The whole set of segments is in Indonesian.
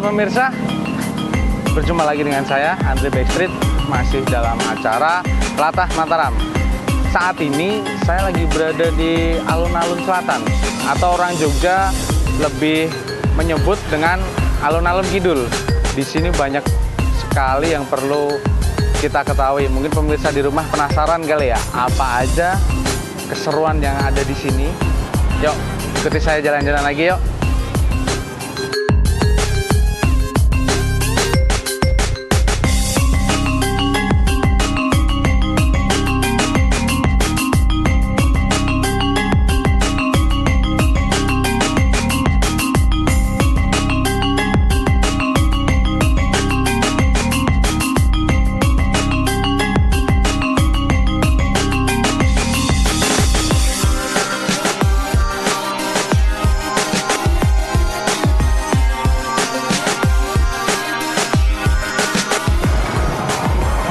Ya pemirsa, berjumpa lagi dengan saya Andre Backstreet, masih dalam acara Latah Mataram. Saat ini saya lagi berada di alun-alun selatan, atau orang Jogja lebih menyebut dengan alun-alun kidul. Di sini banyak sekali yang perlu kita ketahui. Mungkin pemirsa di rumah penasaran kali ya, apa aja keseruan yang ada di sini. Yuk, ikuti saya jalan-jalan lagi yuk.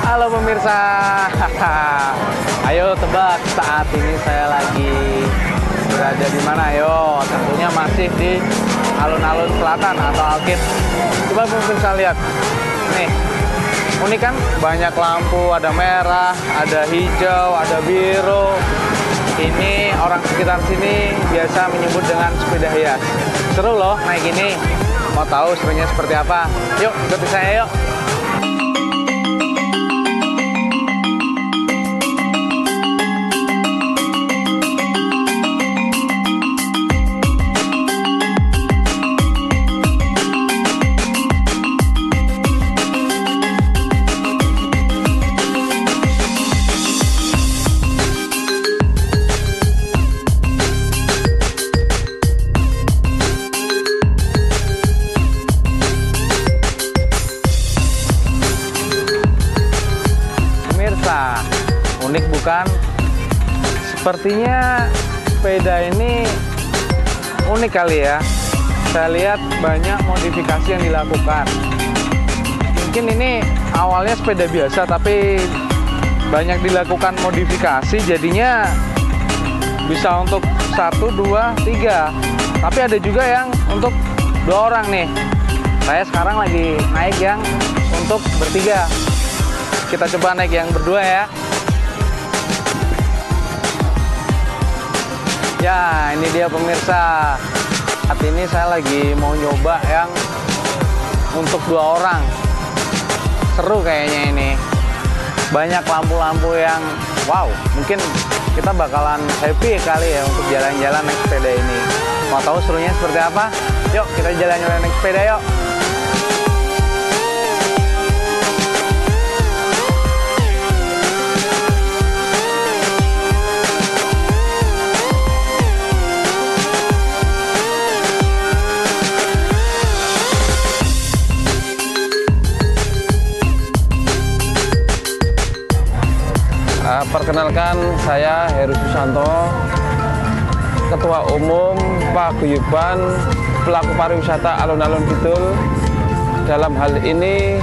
Halo pemirsa, ayo tebak saat ini saya lagi berada di mana? Ayo, tentunya masih di alun-alun selatan atau Alkit. Coba pemirsa lihat, nih unik kan? Banyak lampu, ada merah, ada hijau, ada biru. Ini orang sekitar sini biasa menyebut dengan sepeda hias. Seru loh naik ini. Mau tahu serunya seperti apa? Yuk, ikuti saya yuk. Unik bukan? Sepertinya sepeda ini unik kali ya. Saya lihat banyak modifikasi yang dilakukan. Mungkin ini awalnya sepeda biasa, tapi banyak dilakukan modifikasi, jadinya bisa untuk 1, 2, 3. Tapi ada juga yang untuk 2 orang nih. Saya sekarang lagi naik yang untuk bertiga. Kita coba naik yang berdua ya. Ya, ini dia pemirsa. Saat ini saya lagi mau nyoba yang untuk 2 orang. Seru kayaknya ini. Banyak lampu-lampu yang wow, mungkin kita bakalan happy kali ya untuk jalan-jalan naik sepeda ini. Mau tahu serunya seperti apa? Yuk, kita jalan-jalan naik sepeda yuk. Perkenalkan, saya Heru Susanto, Ketua Umum Paguyuban Pelaku Pariwisata Alun-Alun Kidul. Dalam hal ini,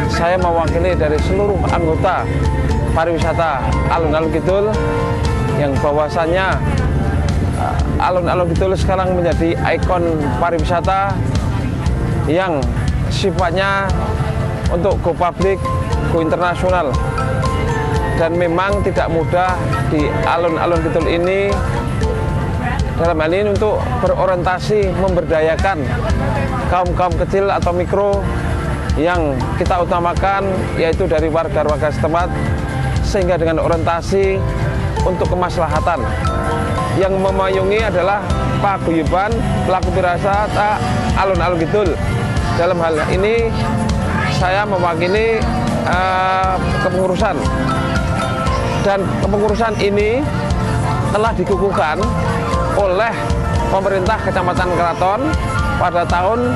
saya mewakili dari seluruh anggota pariwisata Alun-Alun Kidul yang bahwasannya Alun-Alun Kidul sekarang menjadi ikon pariwisata yang sifatnya untuk go public, go internasional. Dan memang tidak mudah di alun-alun Kidul ini dalam hal ini untuk berorientasi memberdayakan kaum-kaum kecil atau mikro yang kita utamakan, yaitu dari warga-warga setempat, sehingga dengan orientasi untuk kemaslahatan yang memayungi adalah Paguyuban Pelaku Pariwisata Alun-Alun Kidul. Dalam hal ini saya mewakili kepengurusan. Dan kepengurusan ini telah dikukuhkan oleh pemerintah Kecamatan Keraton pada tahun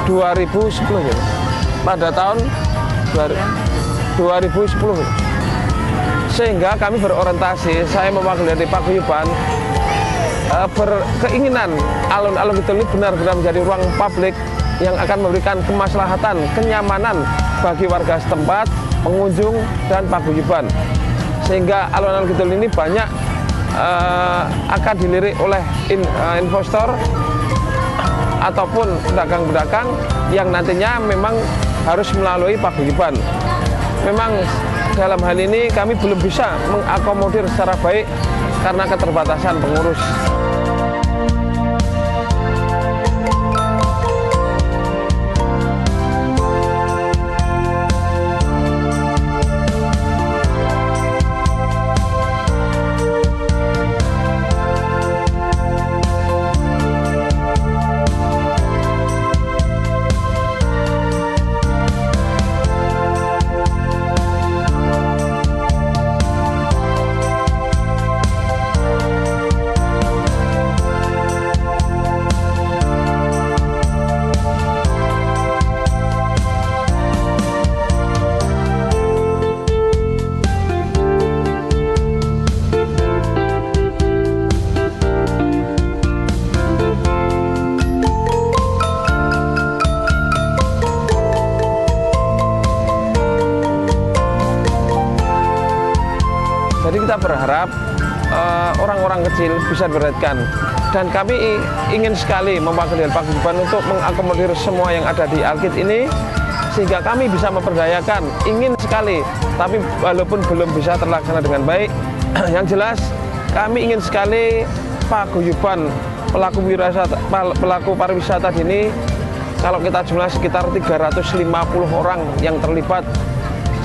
2010. Pada tahun 2010. Sehingga kami berorientasi, saya mewakili dari Paguyuban, berkeinginan alun-alun Kidul ini benar-benar menjadi ruang publik yang akan memberikan kemaslahatan, kenyamanan bagi warga setempat, pengunjung, dan paguyuban. Sehingga alun-alun Kidul ini banyak akan dilirik oleh investor ataupun pedagang-pedagang yang nantinya memang harus melalui paguyuban. Memang dalam hal ini kami belum bisa mengakomodir secara baik karena keterbatasan pengurus. Jadi kita berharap orang-orang kecil bisa diperhatikan, dan kami ingin sekali mewakili paguyuban untuk mengakomodir semua yang ada di Alkit ini, sehingga kami bisa memperdayakan, ingin sekali, tapi walaupun belum bisa terlaksana dengan baik, yang jelas kami ingin sekali paguyuban pelaku pariwisata ini, kalau kita jumlah sekitar 350 orang yang terlibat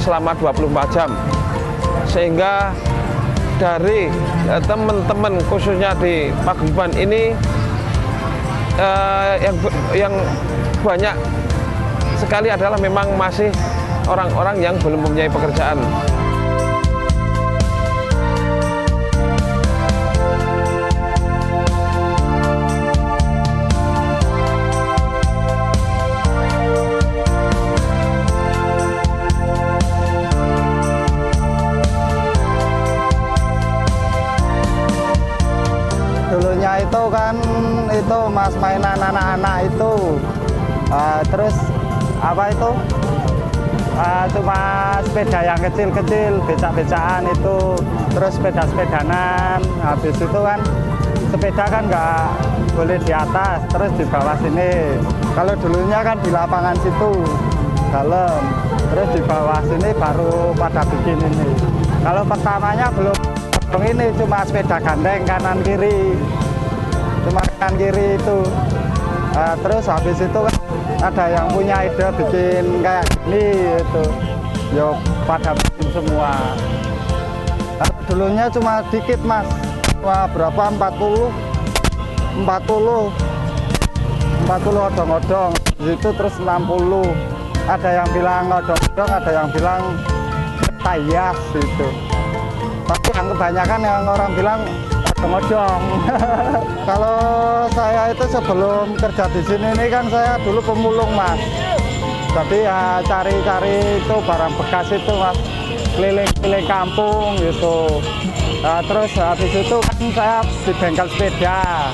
selama 24 jam. Sehingga dari teman-teman khususnya di paguyuban ini yang banyak sekali adalah memang masih orang-orang yang belum mempunyai pekerjaan. Dulunya itu kan mas mainan anak-anak itu, terus apa itu cuma sepeda yang kecil-kecil, becak-becakan itu, terus sepeda-sepedanan. Habis itu kan sepeda kan nggak boleh di atas, terus di bawah sini. Kalau dulunya kan di lapangan situ dalam, terus di bawah sini baru pada bikin ini. Kalau pertamanya belum ini, cuma sepeda gandeng kanan kiri, cuma kanan kiri itu. Terus habis itu kan ada yang punya ide bikin kayak gini itu, yo pada bikin semua. Kalau dulunya cuma dikit mas, wah berapa 40 odong-odong, itu terus 60. Ada yang bilang odong-odong, ada yang bilang tayas itu. Tapi yang kebanyakan yang orang bilang odong-odong. Kalau saya itu sebelum kerja di sini ini kan saya dulu pemulung mas. Jadi ya cari-cari itu barang bekas itu mas, keliling-keliling kampung gitu. Nah, terus habis itu kan saya di bengkel sepeda.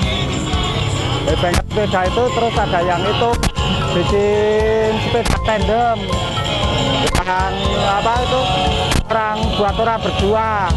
Di bengkel sepeda itu terus ada yang itu bikin sepeda tandem. Yang apa itu buat orang berdua.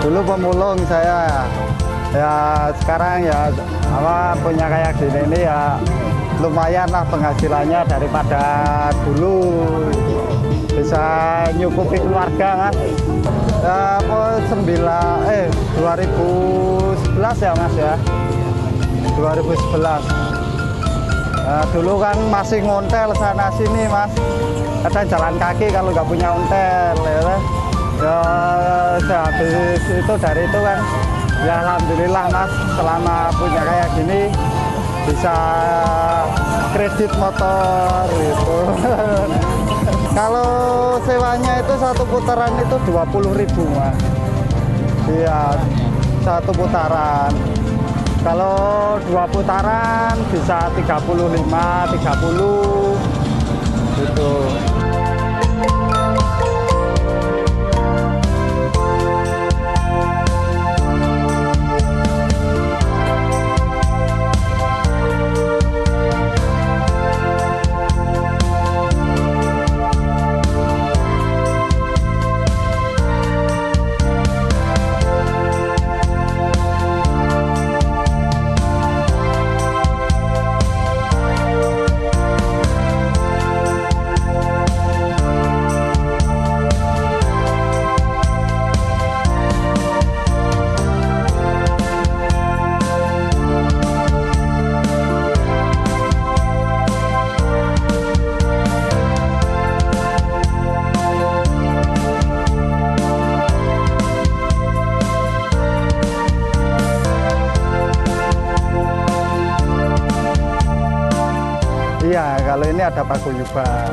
Dulu pemulung saya. Ya sekarang ya punya kayak gini ini ya lumayan lah penghasilannya daripada dulu, bisa nyukupi keluarga Mas. Ya, 2011 ya Mas ya, 2011. Dulu kan masih ngontel sana sini Mas, kadang jalan kaki kalau nggak punya ontel ya habis itu dari itu kan ya alhamdulillah Mas, selama punya kayak gini bisa kredit motor gitu. Kalau sewanya itu satu putaran itu 20.000 Mas. Iya, satu putaran. Kalau 2 putaran bisa 35, 30 gitu. Iya, kalau ini ada paguyuban.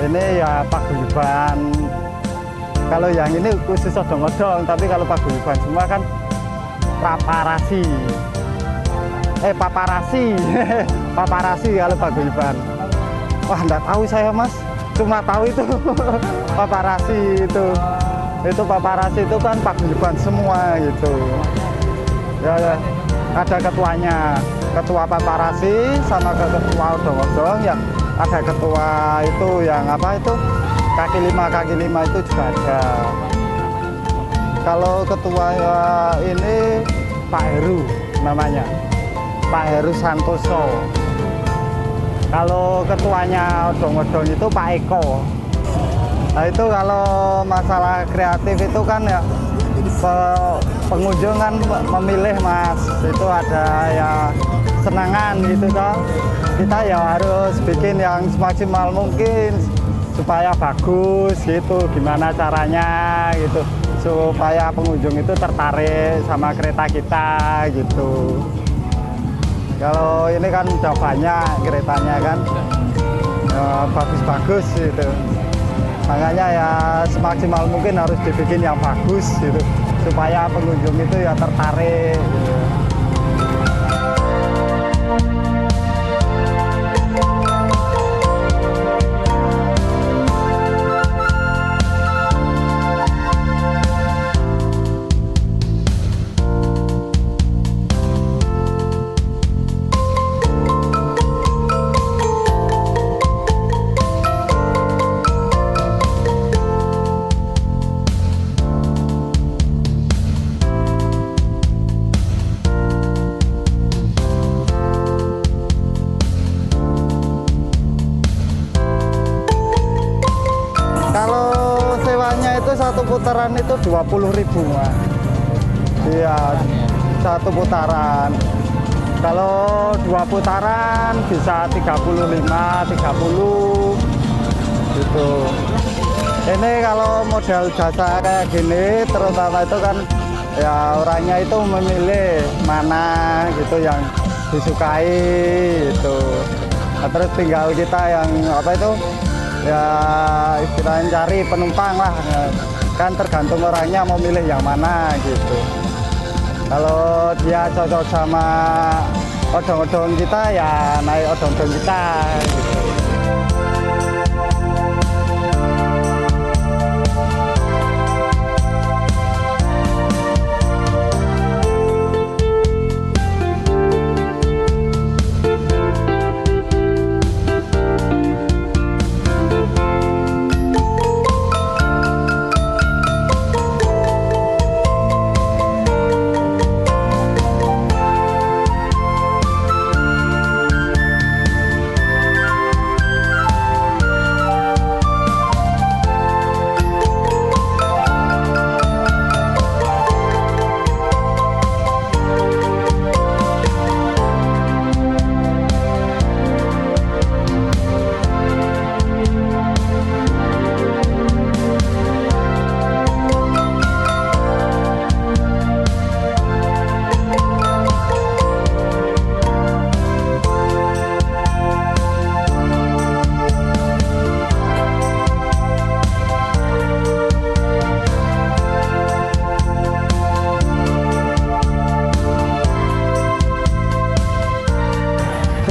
Ini ya paguyuban. Kalau yang ini khusus odong-odong, tapi kalau paguyuban semua kan paparasi. Paparasi. Paparasi kalau paguyuban. Wah, enggak tahu saya Mas. Cuma tahu itu paparasi itu. Itu paparasi itu kan paguyuban semua gitu. Ya, ada ketuanya. Ketua paparasi sama ketua odong-odong, yang ada ketua itu yang kaki lima itu juga ada. Kalau ketua ini Pak Heru namanya, Pak Heru Santoso. Kalau ketuanya odong-odong itu Pak Eko. Nah itu kalau masalah kreatif itu kan ya pengunjung kan memilih Mas, itu ada ya senangan gitu toh. Kita ya harus bikin yang semaksimal mungkin supaya bagus gitu, gimana caranya gitu supaya pengunjung itu tertarik sama kereta kita gitu. Kalau ini kan udah banyak keretanya kan, bagus-bagus gitu, makanya ya semaksimal mungkin harus dibikin yang bagus gitu supaya pengunjung itu ya tertarik gitu. Satu putaran itu 20.000 Mas. Iya, satu putaran. Kalau 2 putaran bisa 35, 30 gitu. Ini kalau model jasa kayak gini terutama itu kan ya orangnya itu memilih mana gitu yang disukai gitu. Nah, terus tinggal kita yang ya istilahnya cari penumpang lah, kan tergantung orangnya mau milih yang mana gitu. Kalau dia cocok sama odong-odong kita ya naik odong-odong kita gitu.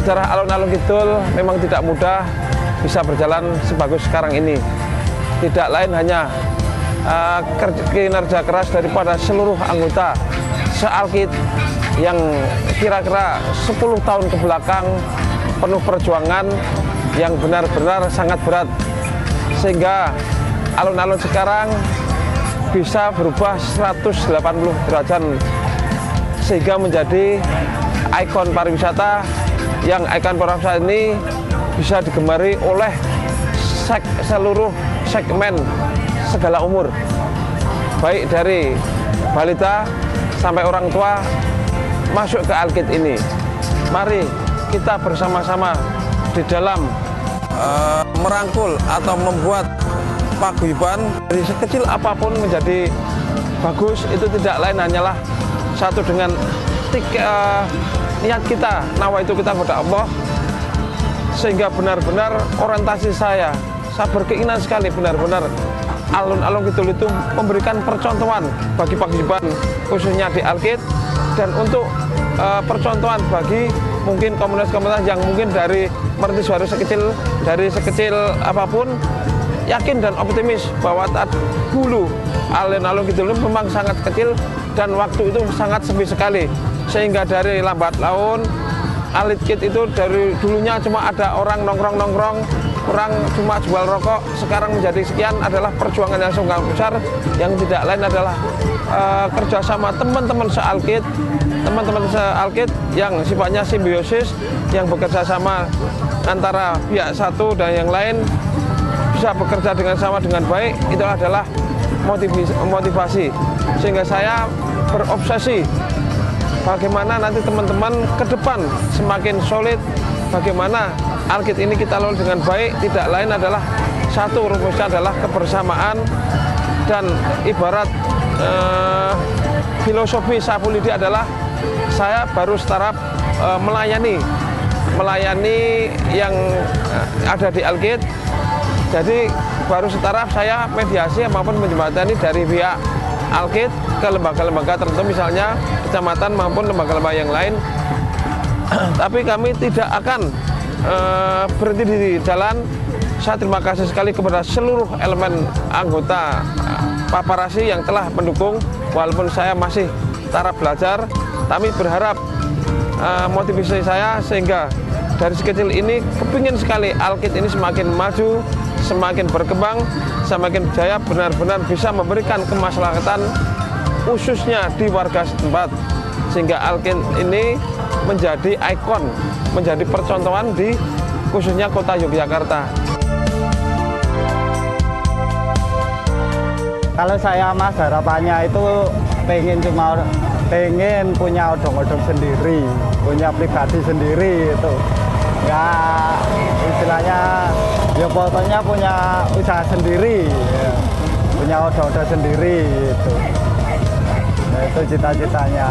sejarah alun-alun Kidul memang tidak mudah bisa berjalan sebagus sekarang ini. Tidak lain hanya kinerja keras daripada seluruh anggota se-Alkit yang kira-kira 10 tahun ke belakang penuh perjuangan yang benar-benar sangat berat, sehingga alun-alun sekarang bisa berubah 180 derajat sehingga menjadi ikon pariwisata, yang ikon pariwisata ini bisa digemari oleh seluruh segmen segala umur, baik dari balita sampai orang tua masuk ke Alkit ini. Mari kita bersama-sama di dalam merangkul atau membuat paguyuban dari sekecil apapun menjadi bagus. Itu tidak lain hanyalah satu dengan niat kita, nawa itu kita kepada Allah, sehingga benar-benar orientasi saya berkeinginan sekali benar-benar alun-alun Kidul itu memberikan percontohan bagi paguyuban khususnya di Alkit, dan untuk percontohan bagi mungkin komunitas-komunitas yang mungkin dari merintis baru dari sekecil apapun, yakin dan optimis bahwa dulu alun-alun Kidul memang sangat kecil dan waktu itu sangat sepi sekali, sehingga dari lambat laun Alkit itu dari dulunya cuma ada orang nongkrong-nongkrong, orang cuma jual rokok, sekarang menjadi sekian adalah perjuangan yang sangat besar, yang tidak lain adalah kerjasama teman-teman se-Alkit, yang sifatnya simbiosis, yang bekerja sama antara pihak satu dan yang lain bisa bekerja dengan sama dengan baik. Itu adalah motivasi, sehingga saya berobsesi bagaimana nanti teman-teman ke depan semakin solid, bagaimana Alkit ini kita lolos dengan baik. Tidak lain adalah satu rumusnya adalah kebersamaan, dan ibarat filosofi Sapulidi adalah saya baru startup melayani yang ada di Alkit. Jadi baru startup saya mediasi maupun menjembatani dari pihak Alkit ke lembaga-lembaga tertentu, misalnya kecamatan maupun lembaga-lembaga yang lain. Tapi kami tidak akan berhenti di jalan. Saya terima kasih sekali kepada seluruh elemen anggota Paparasi yang telah mendukung, walaupun saya masih taraf belajar. Tapi berharap motivasi saya sehingga dari sekecil ini kepingin sekali Alkit ini semakin maju, semakin berkembang, semakin jaya, benar-benar bisa memberikan kemaslahatan khususnya di warga setempat, sehingga Alkit ini menjadi ikon, menjadi percontohan di khususnya kota Yogyakarta. Kalau saya mas harapannya itu pengen punya odong-odong sendiri, punya pribadi sendiri itu. Ya istilahnya ya pokoknya punya usaha sendiri, ya. Punya odong-odong sendiri gitu. Nah, itu cita-citanya.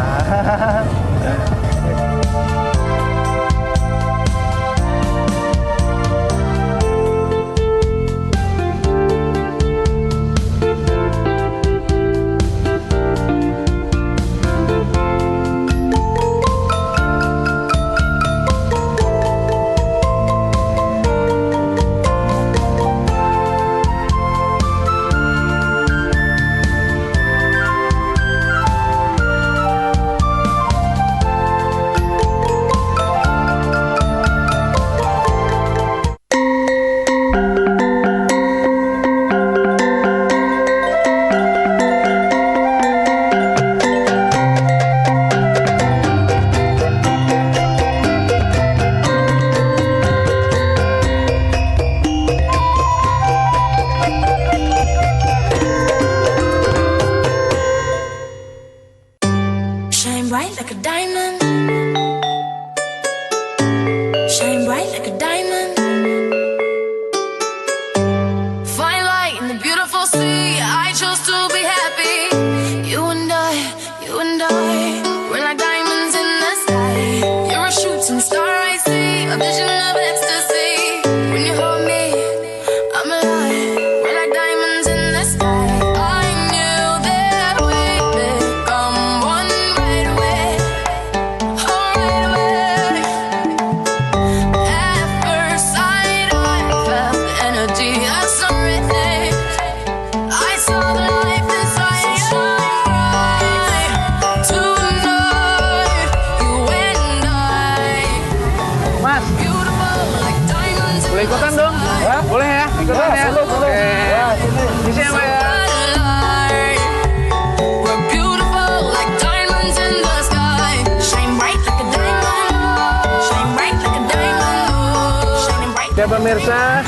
Oke pemirsa,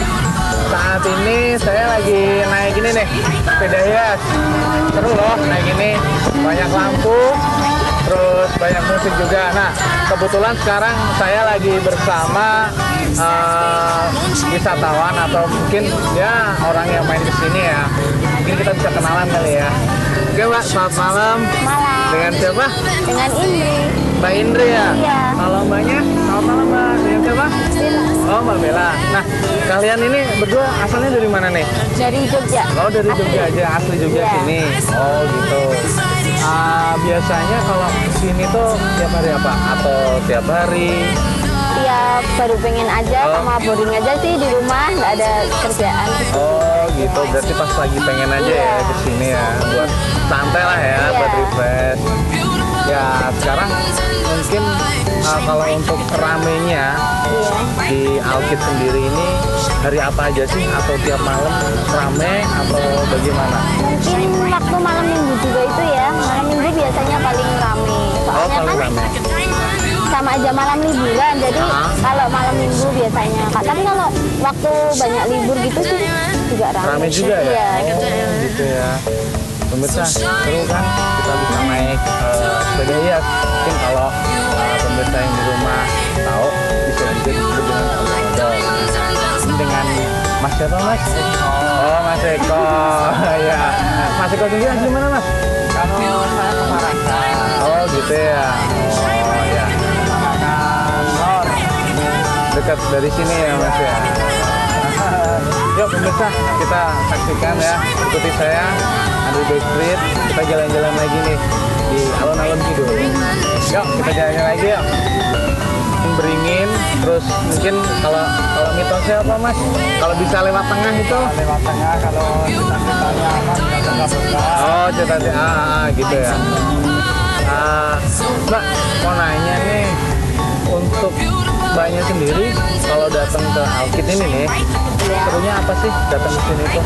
saat ini saya lagi naik ini nih, sepeda hias. Seru loh naik ini, banyak lampu, terus banyak musik juga. Nah, kebetulan sekarang saya lagi bersama wisatawan atau mungkin ya orang yang main di sini ya. Mungkin kita bisa kenalan kali ya. Oke Mbak, selamat malam. Malam. Dengan siapa? Dengan Indri. Mbak Indri ya? Iya. Kalau Mbaknya? Selamat malam Mbak. Dengan siapa? Bella. Oh Mbak Bella. Nah, kalian ini berdua asalnya dari mana nih? Dari Jogja. Oh dari Jogja aja, asli Jogja Iya. sini. Oh gitu. Biasanya kalau sini tuh tiap hari apa? Atau tiap hari? Tiap baru pengen aja Oh. sama boring aja sih di rumah, nggak ada kerjaan. Oh gitu. Berarti pas lagi pengen aja ya Iya. ke sini ya, buat santai lah ya, Iya. buat refresh. Ya sekarang mungkin kalau untuk ramenya Iya. di Alkit sendiri ini hari apa aja sih? Atau tiap malam rame atau bagaimana? Mungkin waktu malam minggu juga itu ya. Malam minggu biasanya paling rame. Oh Soalnya paling kan rame. sama aja malam liburan. Jadi Ah. kalau malam minggu biasanya. Tapi kalau waktu banyak libur gitu sih juga rame. Rame juga ya? Iya. Oh gitu ya. Pemirsa, seru kan? Kita bisa naik sepeda hias. Mungkin kalau pemirsa yang di rumah tahu, bisa juga disebut dengan odol-odol. Ini dengan Mas siapa Mas? Oh Mas Eko. Ya. Mas Eko sendiri asli mana Mas? Kalau saya ke Parakan, Oh gitu ya. Oh ya. Parakan Lor. Dekat dari sini ya Mas ya. Yuk pemirsa, kita saksikan ya. Ikuti saya, Andri Backstreet. Kita jalan-jalan lagi nih di alun-alun Kidul. Yuk, kita jalan-jalan lagi yuk. Beringin, terus mungkin kalau mitosnya apa Mas? Kalau bisa lewat tengah itu? Lewat tengah kalau cita-citanya aman, nggak buka. Oh, cita-cita gitu ya. Mbak, mau nanya nih, untuk Mbaknya sendiri kalau datang ke Alkit ini nih, Iya. serunya apa sih datang ke sini tuh?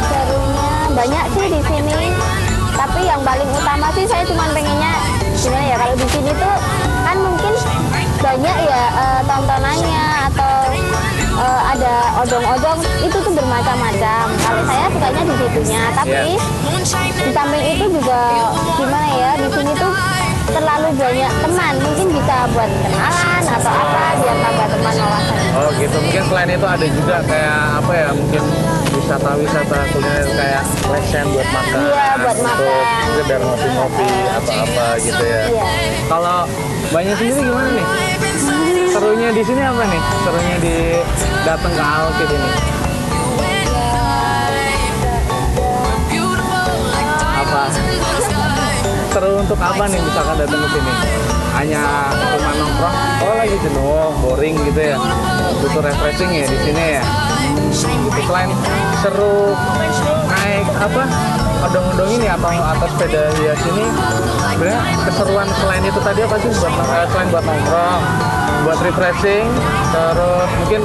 Serunya banyak sih di sini. Tapi yang paling utama sih saya cuma pengennya gimana ya, kalau di sini tuh kan mungkin banyak ya tontonannya atau ada odong-odong itu tuh bermacam-macam. Kalau saya sukanya di situnya, tapi di samping itu juga gimana ya, di sini tuh terlalu banyak teman, mungkin bisa buat kenalan atau apa biar tambah teman wawasan. Oh gitu, mungkin selain itu ada juga kayak apa ya, mungkin wisata-wisata kuliner kayak lesen buat makan. Iya, buat untuk makan. sekedar ngopi-ngopi atau apa gitu ya. Iya. Kalau Mbaknya sendiri gimana nih? Serunya di sini apa nih? Serunya di datang ke Alkit ini? Apa? Seru untuk apa nih misalkan datang ke sini? Hanya cuma nongkrong? Oh lagi jenuh, boring gitu ya? Butuh refreshing ya di sini ya? Gitu. Selain seru naik apa? Odong-odong ini atau sepeda hias ini, sebenarnya keseruan selain itu tadi apa sih? Selain buat nongkrong, buat refreshing, terus mungkin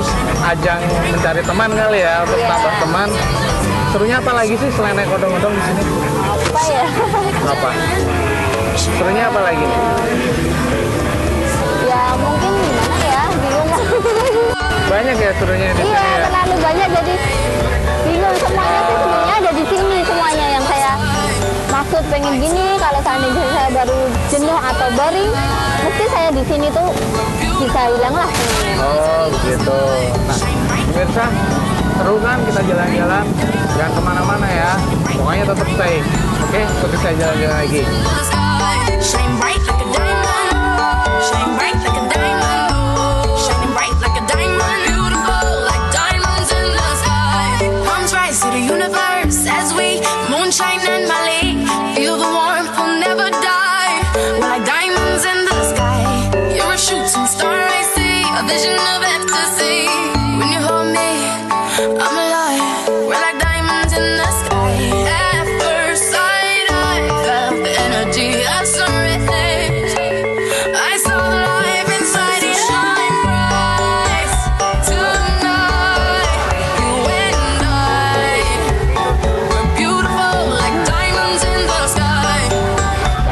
ajang mencari teman kali ya untuk Iya. tambah teman. Serunya apa lagi sih selain naik odong-odong di sini? Apa ya? Apa? Serunya apa lagi nih? Ya mungkin gimana ya, bingung. Banyak ya serunya di Iya, sini ya. terlalu banyak jadi bingung. Semuanya sih sebenarnya ada di sini semuanya yang saya maksud pengen gini. Kalau seandainya saya baru jenuh atau boring, mesti saya di sini tuh bisa hilang lah semuanya. Oh begitu. Nah, pemirsa, seru kan kita jalan-jalan, jangan kemana-mana ya. Pokoknya tetap stay. Oke, ikuti saya jalan-jalan lagi. Shine bright like a diamond. Shine bright like a diamond. Shining bright like a diamond. Beautiful like diamonds in the sky. Palms rise to the universe as we moonshine and Mali. Feel the warmth, we'll never die. We're like diamonds in the sky. You're a shooting star, I see. A vision of ecstasy. When you hold me, I'm alive. We're like diamonds in the sky. At first sight, I felt the energy of sun rays. I saw the life inside you shine bright tonight. You and I, we're beautiful like diamonds in the sky.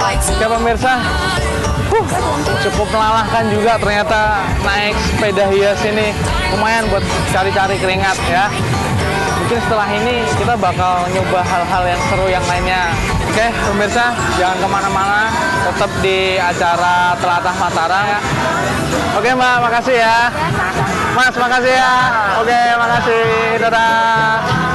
Like Oke pemirsa, Cukup melelahkan juga ternyata naik sepeda hias ini. Lumayan buat cari-cari keringat ya. Mungkin setelah ini kita bakal nyoba hal-hal yang seru yang lainnya. Oke, pemirsa, jangan kemana-mana. Tetap di acara Telatah Mataram. Oke, Mbak, makasih ya. Mas, makasih ya. Oke, makasih. Dadah.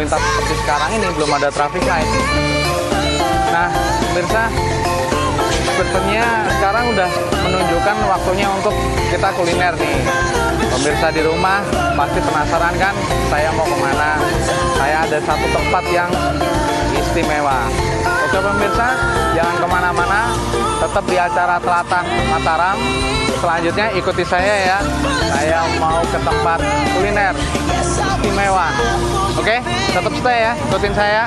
lalu lintas seperti sekarang ini belum ada traffic light. Nah, pemirsa, sepertinya sekarang udah menunjukkan waktunya untuk kita kuliner nih. Pemirsa di rumah pasti penasaran kan saya mau kemana? Saya ada satu tempat yang istimewa. Oke pemirsa, jangan kemana-mana, tetap di acara Telatah Mataram. Selanjutnya ikuti saya ya. Saya mau ke tempat kuliner istimewa. Oke, tetap stay ya, ikutin saya.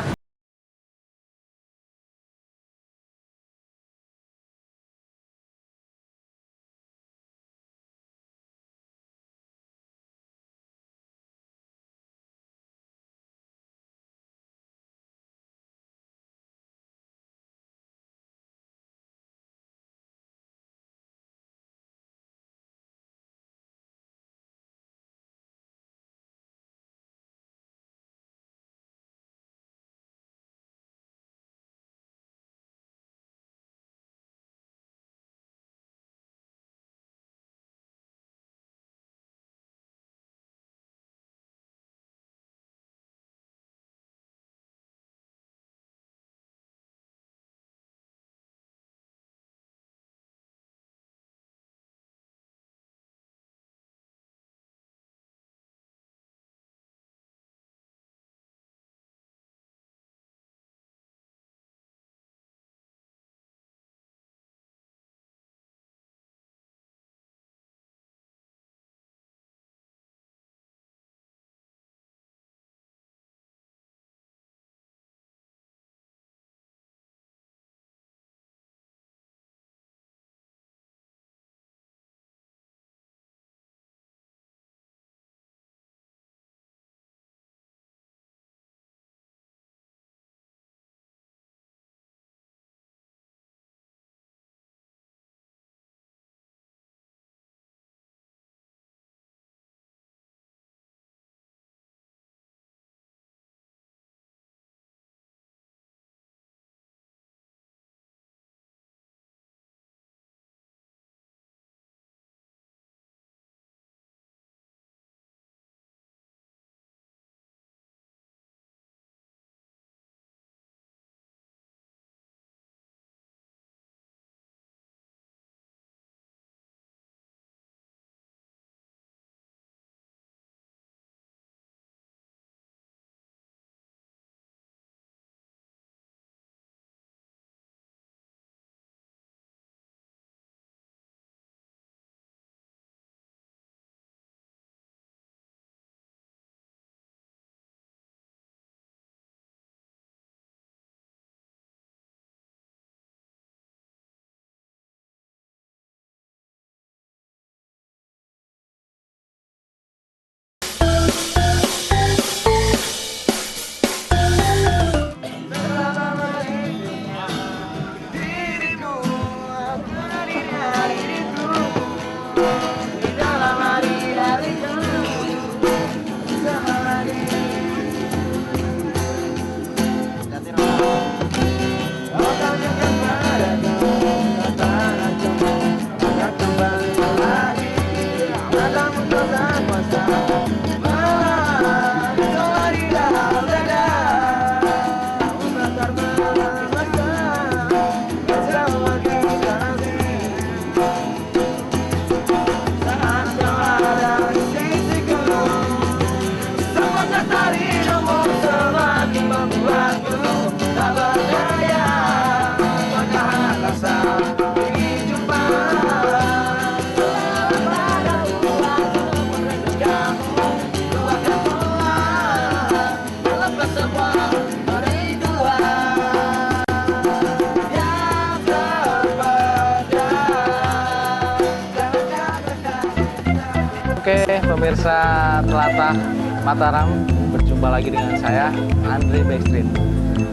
Oke, pemirsa Telatah Mataram, berjumpa lagi dengan saya, Andre Backstreet.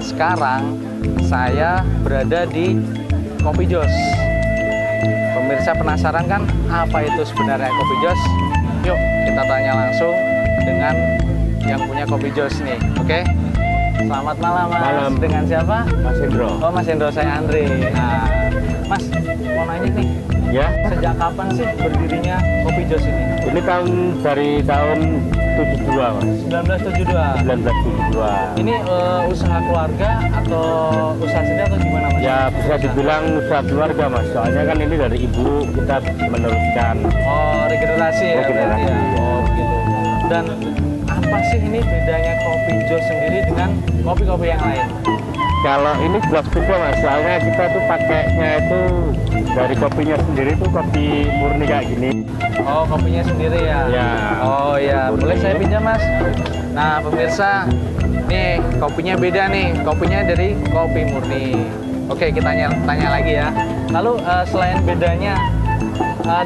Sekarang saya berada di Kopi Jos. Pemirsa penasaran kan apa itu sebenarnya Kopi Jos? Yuk kita tanya langsung dengan yang punya Kopi Jos nih, oke? Selamat malam Mas. Malam. Dengan siapa? Mas Indro. Oh Mas Indro, saya Andre. Nah, Mas mau nanya nih, Ya, sejak kapan sih berdirinya Kopi Jos ini? Ini dari tahun 72 Mas. 1972. 1972. Ini usaha keluarga atau usaha sendiri atau gimana Mas? Ya bisa dibilang usaha keluarga Mas. Soalnya kan ini dari ibu kita meneruskan. Oh, regenerasi ya berarti Regenerasi, ya. ya. Oh, begitu. Dan apa sih ini bedanya kopi Jos sendiri dengan kopi-kopi yang lain? Kalau ini jelas beda Mas. Soalnya kita tuh pakainya itu dari kopinya sendiri tuh kopi murni kayak gini. Oh, kopinya sendiri ya? Ya. Oh ya, Murni. boleh saya pinjam Mas? Nah, pemirsa, nih kopinya beda nih. Kopinya dari kopi murni. Oke, kita tanya lagi ya. Lalu selain bedanya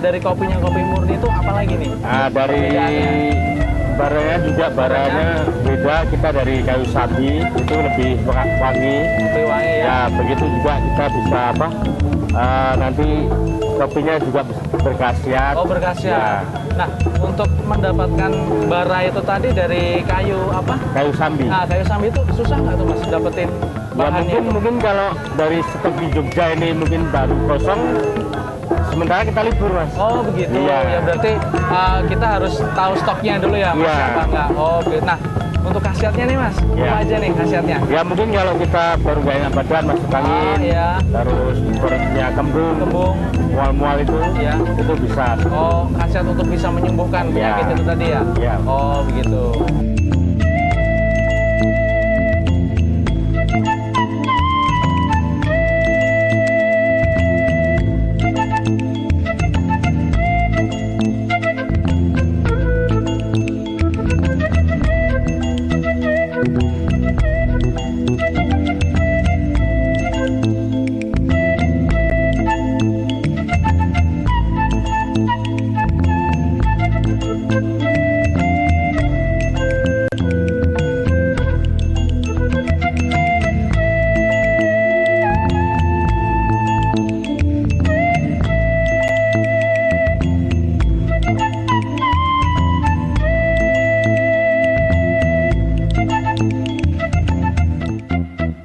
dari kopinya kopi murni itu apa lagi nih? Nah, dari baranya juga baranya beda. Kita dari kayu sapi itu lebih wangi. Lebih wangi ya? Ya begitu juga kita bisa apa? Nanti kopinya juga berkhasiat. Oh, berkhasiat. Ya, Nah, untuk mendapatkan bara itu tadi dari kayu apa? kayu sambi. Nah, kayu sambi itu susah nggak tuh Mas dapetin Ya bahannya? mungkin kalau dari stok di Jogja ini mungkin baru kosong. Sementara kita libur Mas. Oh begitu, Iya. ya berarti kita harus tahu stoknya dulu ya Mas, Iya. apa enggak? Oh oke, nah untuk khasiatnya nih Mas, Iya. apa aja nih khasiatnya? Ya mungkin kalau kita baru gak enak badan masuk angin, Iya. terus perutnya kembung, Kembung, mual-mual Iya. itu bisa. oh khasiat untuk bisa menyembuhkan Iya. penyakit itu tadi ya? Iya. Oh begitu.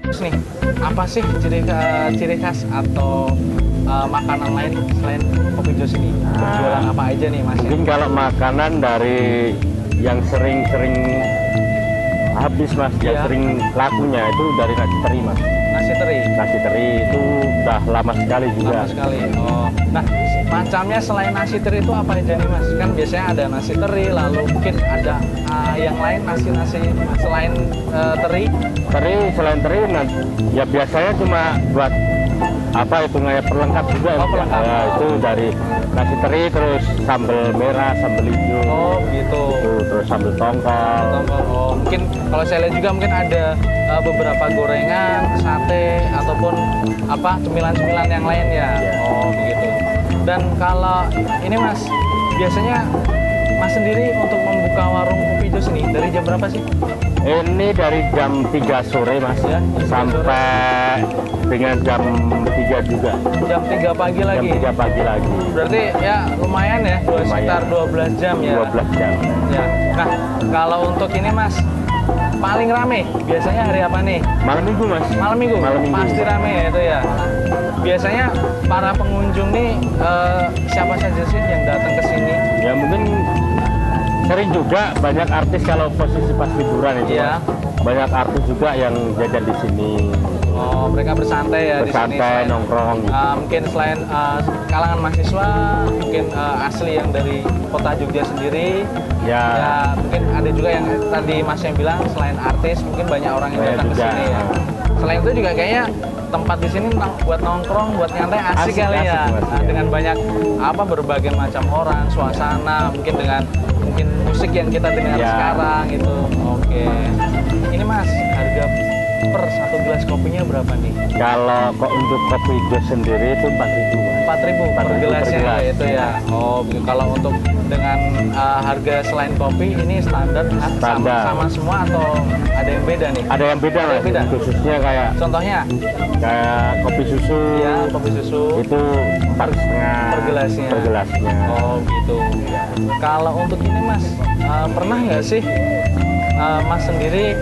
Terus nih, apa sih ciri khas atau makanan lain selain kopi Jos ini? Jualan apa aja nih Mas? Mungkin kalau makanan dari yang sering-sering habis Mas, yang Iya. sering lakunya itu dari nasi teri Mas. Nasi teri. Nasi teri itu udah lama sekali juga. Lama sekali. Oh. Nah, macamnya selain nasi teri itu apa aja nih Mas? Kan biasanya ada nasi teri, lalu mungkin ada yang lain nasi selain teri. Teri selain teri, ya biasanya cuma buat apa itu kayak perlengkap juga. Oh, perlengkap. Ya, itu dari nasi teri terus sambal merah, sambal hijau. Oh, gitu. Itu, terus sambal tongkol. Oh, mungkin kalau saya lihat juga mungkin ada beberapa gorengan, sate ataupun apa cemilan-cemilan yang lain ya. Oh, begitu. Dan kalau ini Mas, biasanya Mas sendiri untuk membuka warung kopi Jos ini dari jam berapa sih? Ini dari jam 3 sore Mas Ya, jam 3 sampai dengan jam 3 juga. Jam 3 pagi Jam lagi. 3 pagi lagi. Berarti ya lumayan ya, Lumayan. sekitar 12 jam ya. 12 jam. Ya. Nah, kalau untuk ini Mas, paling rame biasanya hari apa nih? Malam minggu Mas. Malam minggu? Malam minggu. Pasti rame ya itu ya. Biasanya para pengunjung nih siapa saja sih yang datang ke sini? Ya mungkin sering juga banyak artis kalau posisi pas liburan itu. Iya. Mas. Banyak artis juga yang jajan di sini. Oh, mereka bersantai ya di sini. Bersantai, nongkrong gitu. Mungkin selain kalangan mahasiswa, mungkin asli yang dari kota Jogja sendiri. Ya. Ya, mungkin ada juga yang tadi Mas yang bilang selain artis, mungkin banyak orang yang Banyak datang ke juga. sini ya. Selain itu juga kayaknya tempat di sini buat nongkrong, buat nyantai asik, Asik, kali ya. asik, Mas, Nah, ya. dengan banyak berbagai macam orang, suasana, mungkin musik yang kita dengar Ya. sekarang itu. Oke. Ini Mas, harga per satu gelas kopinya berapa nih? Kalau kok untuk kopi Jos sendiri itu 4.000 Mas. 4.000 per 4.000 per gelasnya gelas. itu ya. Oh, begitu. Kalau untuk dengan harga selain kopi ini standar, Standar. sama semua atau ada yang beda nih? Ada yang beda Ada Mas. yang beda? Khususnya kayak Contohnya kopi susu. ya kopi susu Itu 4,5 per gelasnya. Per gelasnya. Oh gitu. Kalau untuk ini Mas, pernah nggak sih Mas sendiri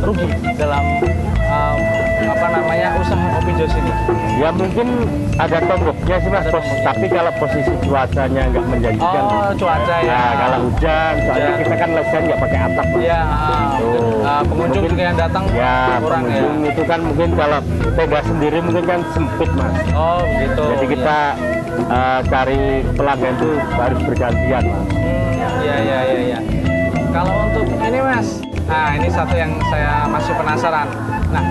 rugi dalam apa namanya usaha kopi jos ini? Ya mungkin ada tomboknya sih mas, Ada tomboknya. tapi kalau posisi cuacanya nggak menjanjikan. Oh, cuaca ya. Nah, kalau hujan, soalnya Hujan. kita kan hujan nggak pakai atap mas. Ya, pengunjung Mungkin- juga yang datang Ya, kurang ya. pengunjung itu kan mungkin kalau tenda sendiri mungkin kan sempit mas. Oh, begitu. Jadi kita cari pelanggan itu harus bergantian mas. Iya. Kalau untuk ini mas, nah ini satu yang saya masih penasaran. Nah,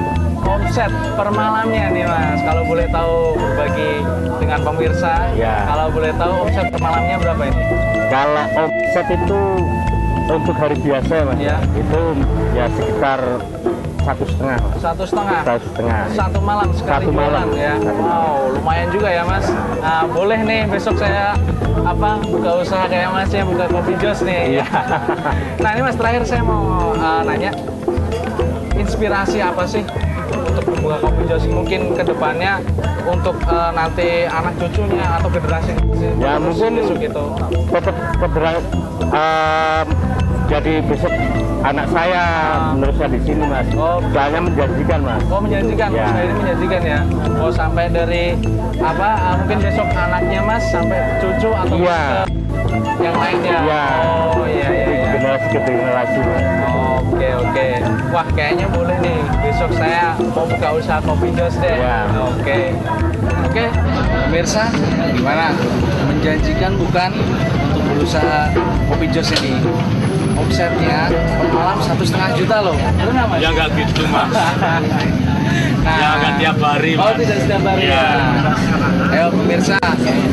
omset per malamnya nih mas, kalau boleh tahu bagi dengan pemirsa, Ya. kalau boleh tahu omset per malamnya berapa ini? Kalau omset itu untuk hari biasa mas, Ya. itu ya sekitar 1,5 mas. 1,5. 1,5. Satu malam sekali Satu malam. jualan ya. Satu Wow, lumayan juga ya mas. Nah, boleh nih besok saya buka usaha kayak mas ya, buka kopi jos nih. Iya. Nah ini mas terakhir saya mau nanya, inspirasi apa sih untuk membuka kopi jos mungkin ke depannya untuk nanti anak cucunya atau generasi Ya, mungkin besok itu. tetap jadi besok anak saya meneruskan di sini mas. Oh. Soalnya menjanjikan mas. Oh menjanjikan, Ya. usaha ini menjanjikan ya. Oh sampai dari mungkin besok anaknya mas sampai cucu atau Iya. ke yang lainnya. Ya. Oh iya. Generasi ke generasi mas. Oke. Wah kayaknya boleh nih besok saya mau buka usaha kopi jos deh. Ya. Oke. Pemirsa gimana? Menjanjikan bukan untuk berusaha kopi jos ini? Omsetnya per malam 1,5 juta loh. Benar mas? Ya nggak gitu mas. Nah, Ya nggak tiap hari Oh mas. tidak setiap hari Ya. ya. Ayo pemirsa,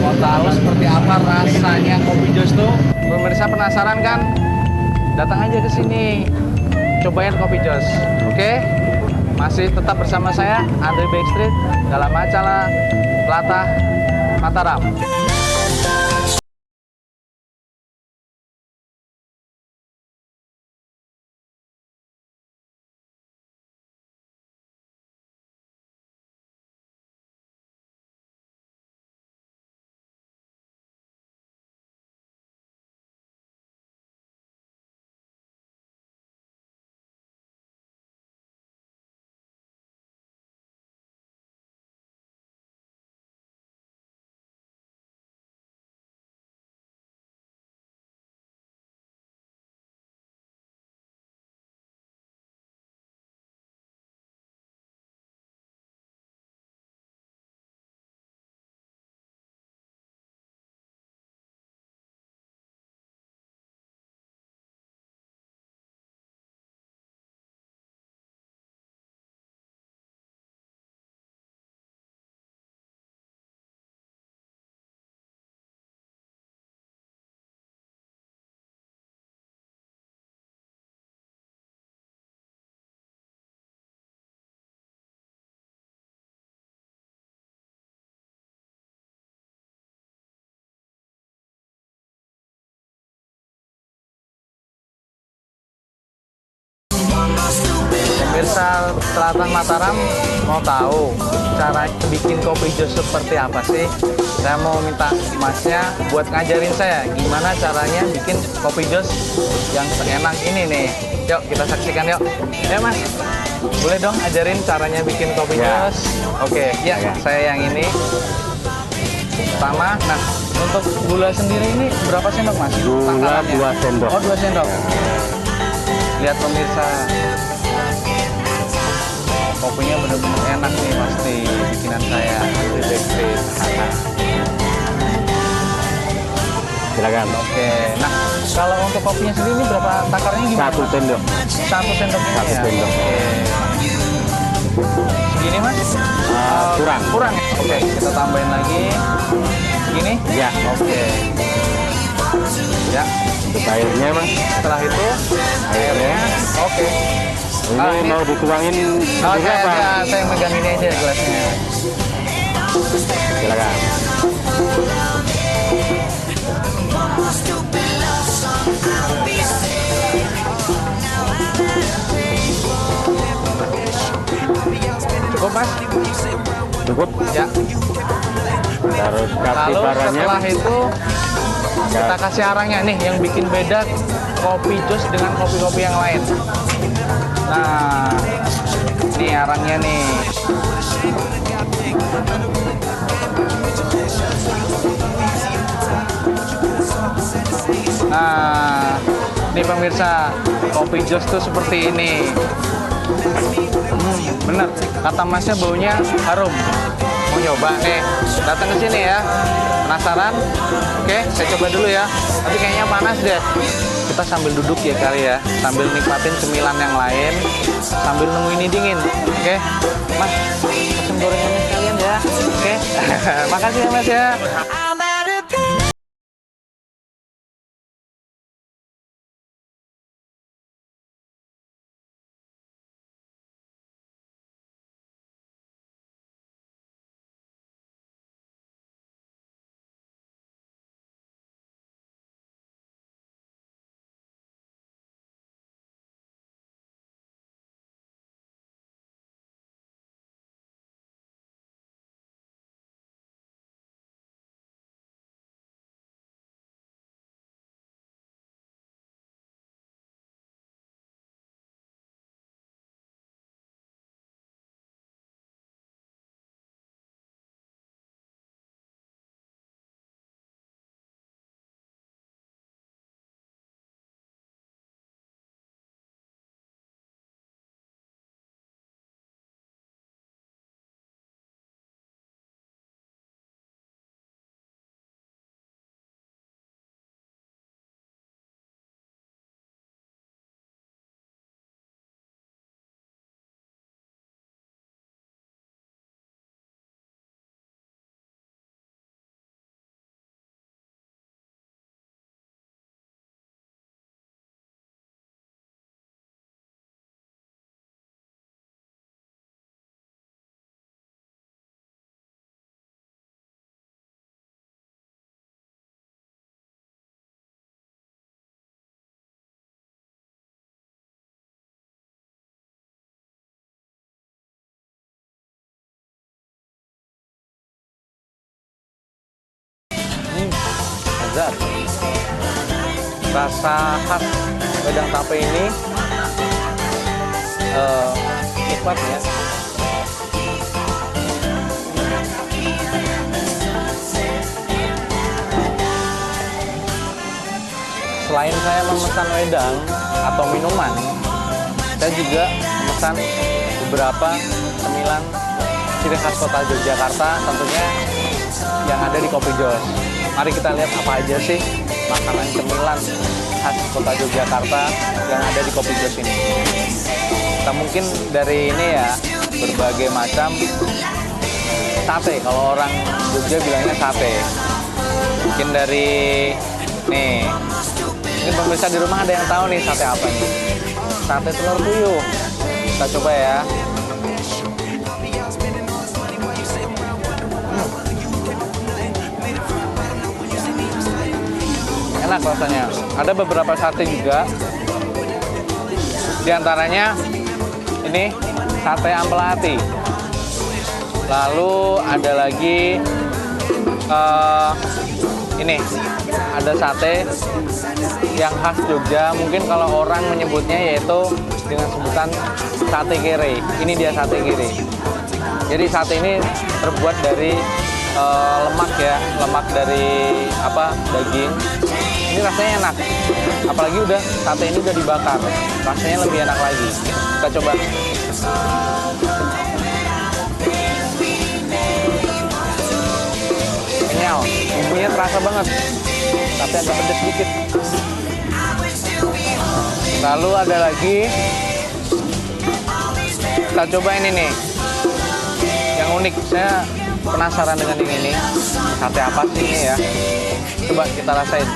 mau tahu seperti apa rasanya kopi jos tuh? Pemirsa penasaran kan? Datang aja ke sini, cobain kopi jos. Oke? Masih tetap bersama saya Andre Backstreet dalam acara Latah Mataram. Pemirsa Selatan Mataram mau tahu cara bikin kopi jos seperti apa sih? Saya mau minta masnya buat ngajarin saya gimana caranya bikin kopi jos yang seenak ini nih. Yuk kita saksikan yuk. Mas, boleh dong ajarin caranya bikin kopi Ya. jos? Oke, ya saya yang ini. Pertama, nah untuk gula sendiri ini berapa sendok mas? Gula Takarannya? 2 sendok. Oh 2 sendok. Lihat pemirsa, kopinya benar-benar enak nih pasti bikinan saya di Backstreet. Silakan. Oke, nah kalau untuk kopinya sendiri ini berapa takarnya gimana? 1 sendok. 1 sendok ini Satu ya? sendok. Oke. Segini mas? Kurang. Kurang ya? Oke, kita tambahin lagi. Gini? Ya. Oke. Ya, Untuk airnya mas. setelah itu airnya. Oke. Ini mau dituangin Oh, juga apa? saya megang ini aja gelasnya. Silakan. Cukup mas? Cukup. Ya. Harus kasih Lalu baranya. setelah itu kita kasih arangnya nih yang bikin beda kopi jos dengan kopi-kopi yang lain. Nah, ini arangnya nih. Nah, ini pemirsa, kopi jos tuh seperti ini. Bener, kata masnya baunya harum. Mau nyoba nih, datang ke sini ya. Penasaran? Oke, saya coba dulu ya. Tapi kayaknya panas deh. Kita sambil duduk ya kali ya, sambil nikmatin cemilan yang lain, sambil nunggu ini dingin. Oke, Mas, pesen gorengannya sekalian ya. Oke, makasih ya Mas ya. Lezat. Rasa khas wedang tape ini nikmat ya. Selain saya memesan wedang atau minuman, saya juga memesan beberapa cemilan ciri khas kota Yogyakarta, tentunya yang ada di Kopi Jos. Mari kita lihat apa aja sih makanan cemilan khas kota Yogyakarta yang ada di Kopi Jos ini. Kita mungkin dari ini ya, berbagai macam sate. Kalau orang Jogja bilangnya sate. Mungkin dari nih, ini pemirsa di rumah ada yang tahu nih sate apa nih? Sate telur puyuh. Kita coba ya. Enak rasanya. Ada beberapa sate juga. Di antaranya ini sate Ampelati. Lalu ada lagi ini ada sate yang khas Jogja. Mungkin kalau orang menyebutnya yaitu dengan sebutan sate kere. Ini dia sate kere. Jadi sate ini terbuat dari lemak ya, lemak dari daging. Ini rasanya enak, apalagi sate ini udah dibakar, rasanya lebih enak lagi. Kita coba. Kenyal, bumbunya terasa banget, tapi agak pedas sedikit. Lalu ada lagi, kita coba ini nih, yang unik. Saya penasaran dengan ini nih, sate apa sih ini ya? Coba kita rasain.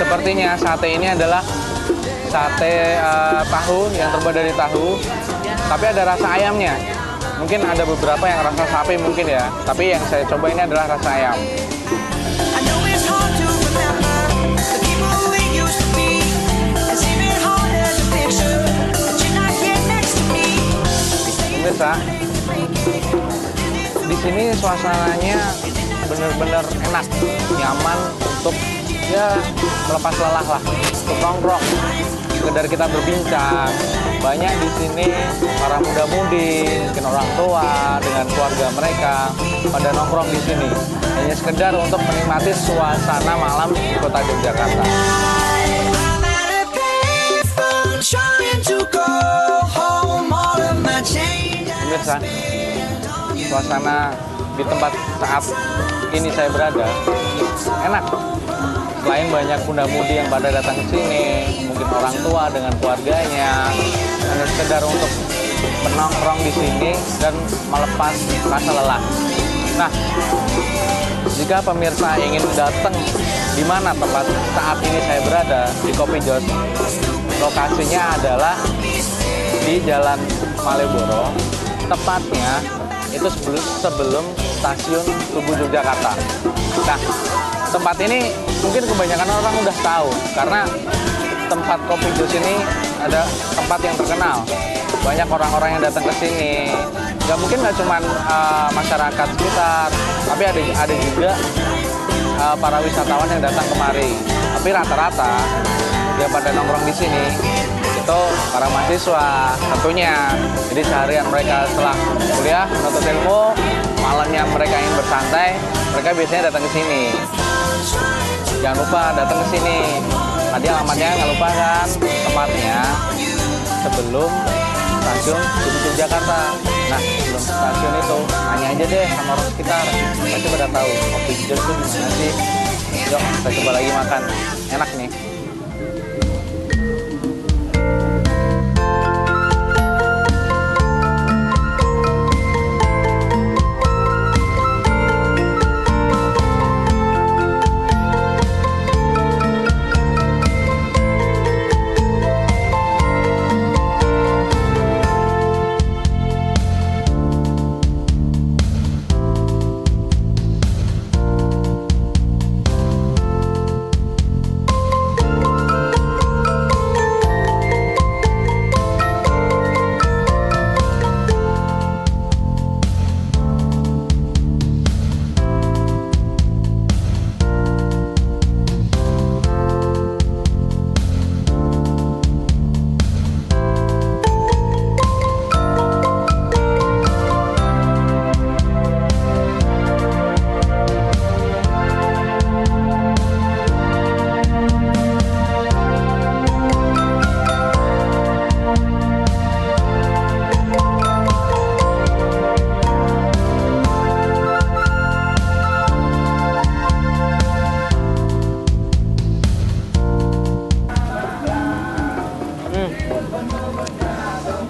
Sepertinya sate ini adalah sate tahu yang terbuat dari tahu, tapi ada rasa ayamnya. Mungkin ada beberapa yang rasa sapi mungkin ya, tapi yang saya coba ini adalah rasa ayam. Pemirsa, di sini suasananya bener-bener enak, nyaman untuk ya melepas lelah lah, untuk nongkrong, sekedar kita berbincang. Banyak di sini para muda-mudi, mungkin orang tua dengan keluarga mereka pada nongkrong di sini. Hanya sekedar untuk menikmati suasana malam di kota Yogyakarta. Pemirsa, suasana di tempat saat ini saya berada enak. Selain banyak muda-mudi yang pada datang ke sini, mungkin orang tua dengan keluarganya, hanya sekedar untuk menongkrong di sini dan melepas rasa lelah. Nah, jika pemirsa ingin datang di mana tempat saat ini saya berada, di Kopi Jos, lokasinya adalah di Jalan Malioboro, tepatnya itu sebelum stasiun Tugu Yogyakarta. Nah, tempat ini mungkin kebanyakan orang udah tahu karena tempat Kopi Jos ini ada tempat yang terkenal. Banyak orang-orang yang datang ke sini. Nggak cuma masyarakat sekitar, tapi ada juga para wisatawan yang datang kemari. Tapi rata-rata dia pada nongkrong di sini itu para mahasiswa tentunya. Jadi seharian mereka setelah kuliah menuntut ilmu, malamnya mereka ingin bersantai, mereka biasanya datang ke sini. Jangan lupa datang ke sini. Tadi alamatnya nggak lupa kan, tempatnya sebelum stasiun Tugu Yogyakarta. Nah, sebelum stasiun itu tanya aja deh sama orang sekitar, pasti pada tahu Kopi Jos itu gimana sih. Yuk, kita coba lagi makan. Enak nih.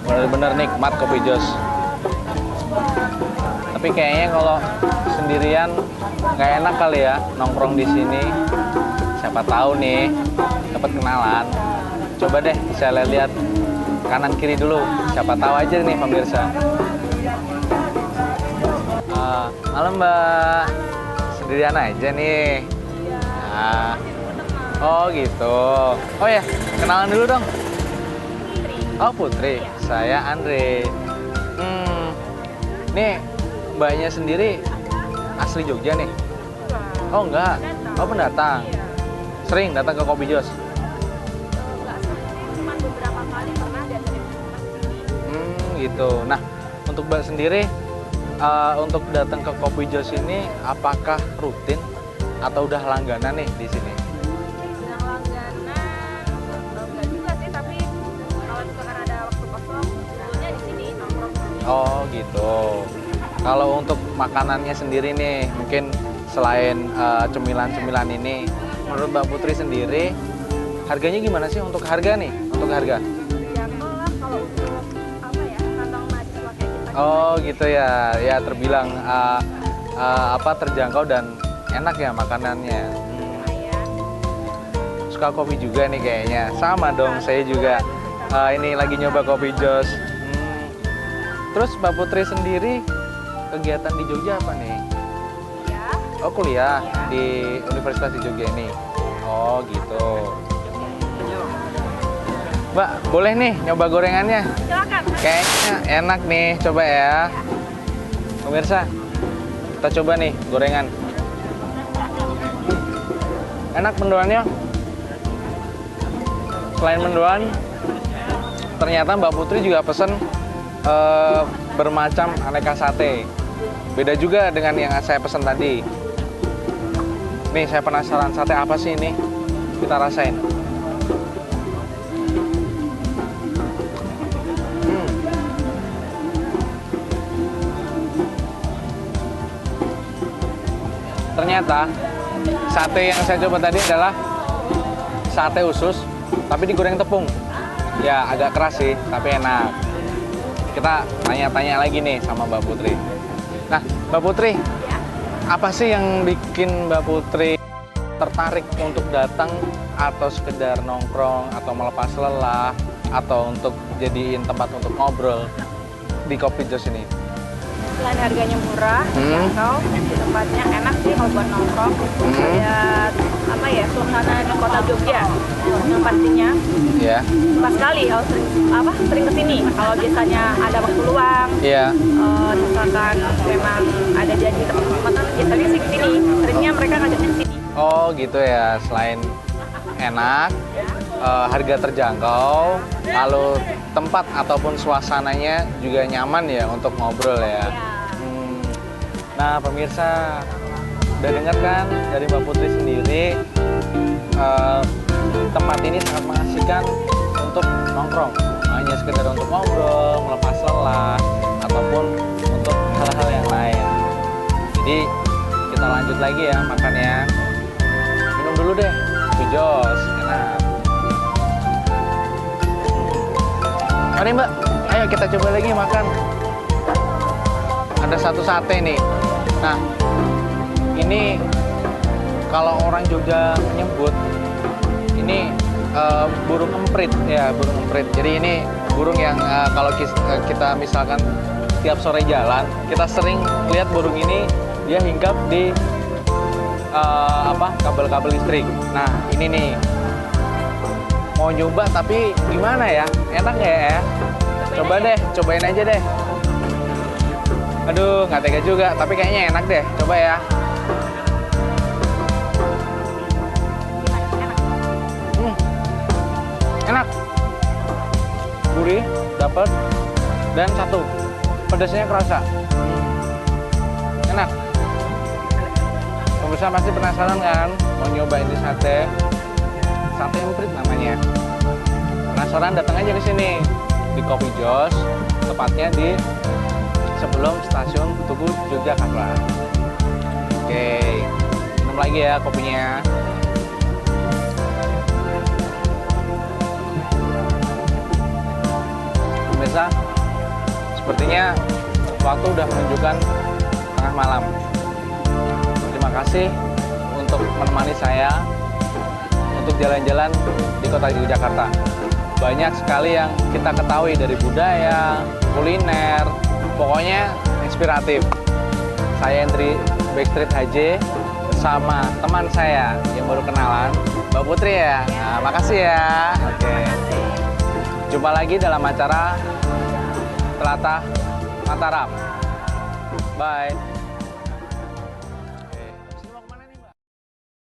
Bener-bener nikmat Kopi Jos. Tapi kayaknya kalau sendirian nggak enak kali ya nongkrong di sini. Siapa tahu nih dapat kenalan. Coba deh saya lihat kanan kiri dulu. Siapa tahu aja nih pemirsa. Malam Mbak, sendirian aja nih. Oh gitu. Oh ya, kenalan dulu dong. Oh Putri, saya Andre. Nih mbaknya sendiri asli Jogja nih? Oh enggak, oh pendatang. Sering datang ke Kopi Jos? Cuma beberapa kali pernah dan Gitu. Nah, untuk mbak sendiri, untuk datang ke Kopi Jos ini, apakah rutin atau udah langganan nih di sini? yang langganan enggak juga sih, tapi kalau misalkan ada waktu kosong dulunya di sini nongkrong. Oh gitu. Kalau untuk makanannya sendiri nih, mungkin selain cemilan-cemilan ini, menurut Mbak Putri sendiri, harganya gimana sih untuk harga nih? Untuk harga? Terjangkau lah kalau untuk apa ya, kantong mahasiswa kayak kita. Oh gitu ya, ya terbilang terjangkau dan enak ya makanannya. Suka kopi juga nih kayaknya. Sama dong, saya juga ini lagi nyoba Kopi Jos. Terus Mbak Putri sendiri kegiatan di Jogja apa nih? Ya. Oh kuliah di Universitas di Jogja ini. Oh gitu. Mbak, boleh nih nyoba gorengannya? Silakan. Kayaknya enak nih, coba ya. Pemirsa, kita coba nih gorengan. Enak mendoannya. Selain mendoan, ternyata Mbak Putri juga pesen bermacam aneka sate. Beda juga dengan yang saya pesen tadi. Nih, saya penasaran sate apa sih ini? Kita rasain. Ternyata sate yang saya coba tadi adalah sate usus, tapi digoreng tepung. Ya agak keras sih, tapi enak. Kita tanya-tanya lagi nih sama Mbak Putri. Nah, Mbak Putri, apa sih yang bikin Mbak Putri tertarik untuk datang atau sekedar nongkrong atau melepas lelah atau untuk jadiin tempat untuk ngobrol di Kopi Jos ini? Selain harganya murah, terjangkau, di tempatnya enak sih kalau buat nongkrong. Lihat apa ya, suasana di kota Jogja yang pastinya. Iya. Pas sekali kalau sering kesini. Kalau biasanya ada waktu luang, Iya. misalkan memang ada janji teman-teman, biasanya sih kesini. Seringnya mereka ngajaknya kesini. Oh gitu ya, selain enak, harga terjangkau, lalu tempat ataupun suasananya juga nyaman ya untuk ngobrol ya. Nah pemirsa, udah dengar kan dari Mbak Putri sendiri, tempat ini sangat mengasihkan untuk nongkrong, hanya sekedar untuk ngobrol, melepas lelah, ataupun untuk hal-hal yang lain. Jadi kita lanjut lagi ya makannya. Minum dulu deh, Kopi Jos, enak. Mari Mbak, ayo kita coba lagi makan. Ada satu sate nih. Nah, ini kalau orang Jogja menyebut ini burung emprit ya, burung emprit. Jadi ini burung yang kalau kita misalkan tiap sore jalan, kita sering lihat burung ini dia hinggap di kabel-kabel listrik. Nah, ini nih mau nyoba tapi gimana ya? Enak nggak ya? Coba deh, cobain aja deh. Aduh, nggak tega juga, tapi kayaknya enak deh. Coba ya. Enak. Gurih, dapet, dan satu. Pedasnya kerasa. Enak. Pemirsa pasti penasaran kan? Mau nyobain di sate emprit namanya. Penasaran, datang aja ke sini di Kopi Jos, tepatnya di sebelum stasiun Tugu Yogyakarta. Oke, minum lagi ya kopinya. Pemirsa, sepertinya waktu udah menunjukkan tengah malam. Terima kasih untuk menemani saya untuk jalan-jalan di kota Yogyakarta. Banyak sekali yang kita ketahui dari budaya, kuliner, pokoknya inspiratif. Saya Hendri Backstreet HJ sama teman saya yang baru kenalan, Mbak Putri ya. Nah, makasih ya. Oke. Jumpa lagi dalam acara Telatah Mataram. Bye.